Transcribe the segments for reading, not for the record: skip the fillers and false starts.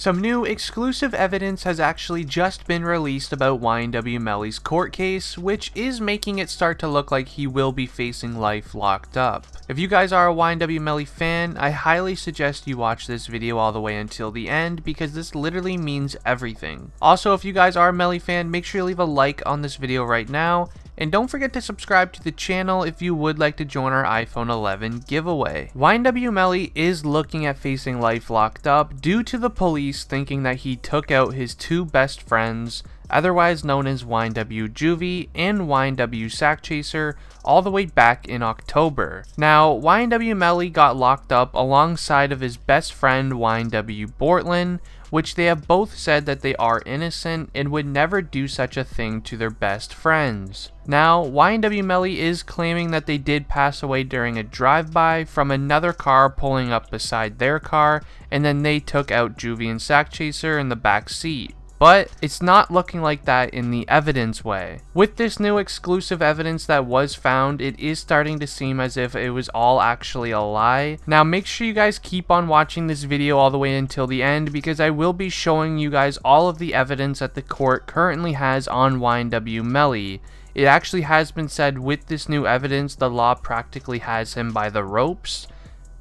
Some new exclusive evidence has actually just been released about YNW Melly's court case, which is making it start to look like he will be facing life locked up. If you guys are a YNW Melly fan, I highly suggest you watch this video all the way until the end because this literally means everything. Also, if you guys are a Melly fan, make sure you leave a like on this video right now. And don't forget to subscribe to the channel if you would like to join our iPhone 11 giveaway. YNW Melly is looking at facing life locked up due to the police thinking that he took out his two best friends, otherwise known as YNW Juvy and YNW Sakchaser, all the way back in October. Now, YNW Melly got locked up alongside of his best friend YNW Bortland, which they have both said that they are innocent and would never do such a thing to their best friends. Now, YNW Melly is claiming that they did pass away during a drive-by from another car pulling up beside their car, and then they took out Juvy and Sakchaser in the back seat. But it's not looking like that in the evidence way. With this new exclusive evidence that was found, it is starting to seem as if it was all actually a lie. Now make sure you guys keep on watching this video all the way until the end because I will be showing you guys all of the evidence that the court currently has on YNW Melly. It actually has been said with this new evidence the law practically has him by the ropes.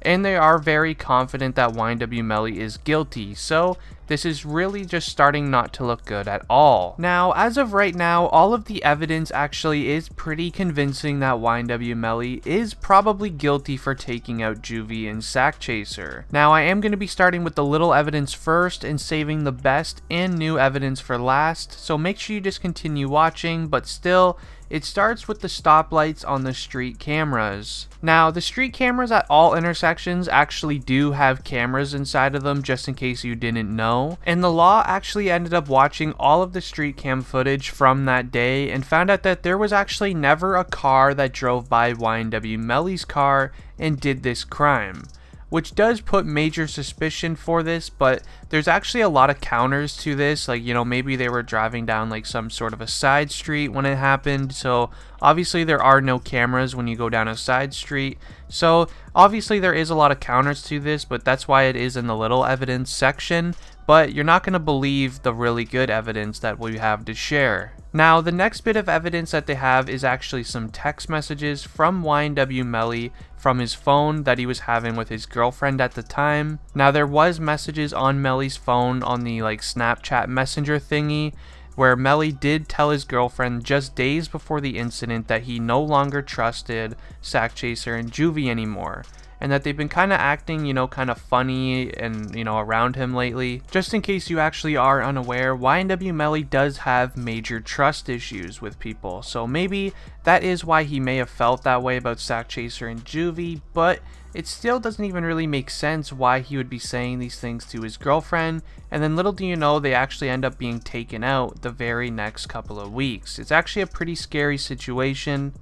And they are very confident that YNW Melly is guilty, so this is really just starting not to look good at all. Now, as of right now, all of the evidence actually is pretty convincing that YNW Melly is probably guilty for taking out Juvy and Sakchaser. Now, I am going to be starting with the little evidence first and saving the best and new evidence for last, so make sure you just continue watching, but still, it starts with the stoplights on the street cameras. Now, the street cameras at all intersections actually do have cameras inside of them, just in case you didn't know. And the law actually ended up watching all of the street cam footage from that day and found out that there was actually never a car that drove by YNW Melly's car and did this crime, which does put major suspicion for this, but there's actually a lot of counters to this. Like, you know, maybe they were driving down like some sort of a side street when it happened, so obviously there are no cameras when you go down a side street, so obviously there is a lot of counters to this, but that's why it is in the little evidence section. But you're not going to believe the really good evidence that we have to share. Now, the next bit of evidence that they have is actually some text messages from YNW Melly from his phone that he was having with his girlfriend at the time. Now, there was messages on Melly's phone on the like Snapchat messenger thingy, where Melly did tell his girlfriend just days before the incident that he no longer trusted Sakchaser and Juvy anymore, and that they've been kind of acting, you know, kind of funny and, you know, around him lately. Just in case you actually are unaware, YNW Melly does have major trust issues with people, so maybe that is why he may have felt that way about Sakchaser and Juvy, but it still doesn't even really make sense why he would be saying these things to his girlfriend, and then little do you know, they actually end up being taken out the very next couple of weeks. It's actually a pretty scary situation.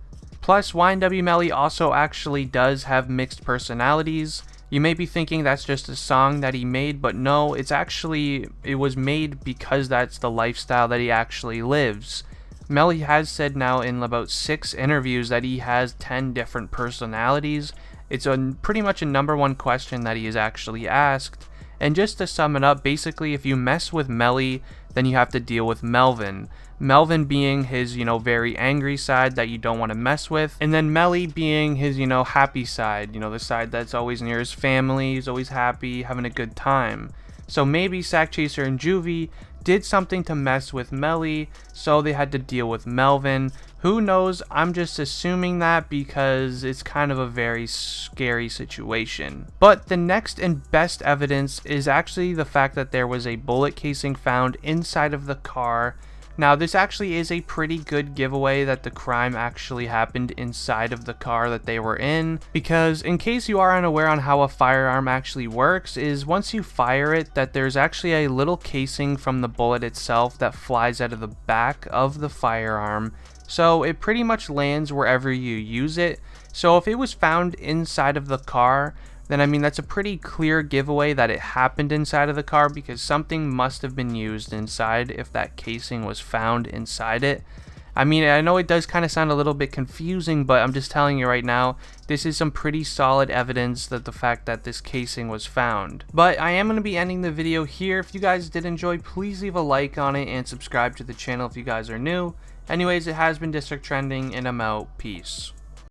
Plus, YNW Melly also actually does have mixed personalities. You may be thinking that's just a song that he made, but no, it was made because that's the lifestyle that he actually lives. Melly has said now in about 6 interviews that he has 10 different personalities. It's pretty much a #1 question that he is actually asked. And just to sum it up, basically if you mess with Melly, then you have to deal with Melvin. Melvin being his, you know, very angry side that you don't want to mess with, and then Melly being his, you know, happy side, you know, the side that's always near his family, he's always happy, having a good time. So maybe Sakchaser and Juvy did something to mess with Melly, so they had to deal with Melvin. Who knows? I'm just assuming that because it's kind of a very scary situation. But the next and best evidence is actually the fact that there was a bullet casing found inside of the car. Now, this actually is a pretty good giveaway that the crime actually happened inside of the car that they were in, because in case you are unaware on how a firearm actually works, is once you fire it, that there's actually a little casing from the bullet itself that flies out of the back of the firearm, so it pretty much lands wherever you use it. So if it was found inside of the car, then I mean that's a pretty clear giveaway that it happened inside of the car, because something must have been used inside if that casing was found inside it. I mean, I know it does kind of sound a little bit confusing, but I'm just telling you right now, this is some pretty solid evidence that the fact that this casing was found. But I am going to be ending the video here. If you guys did enjoy, please leave a like on it and subscribe to the channel if you guys are new. Anyways, it has been District Trending, and I'm out. Peace.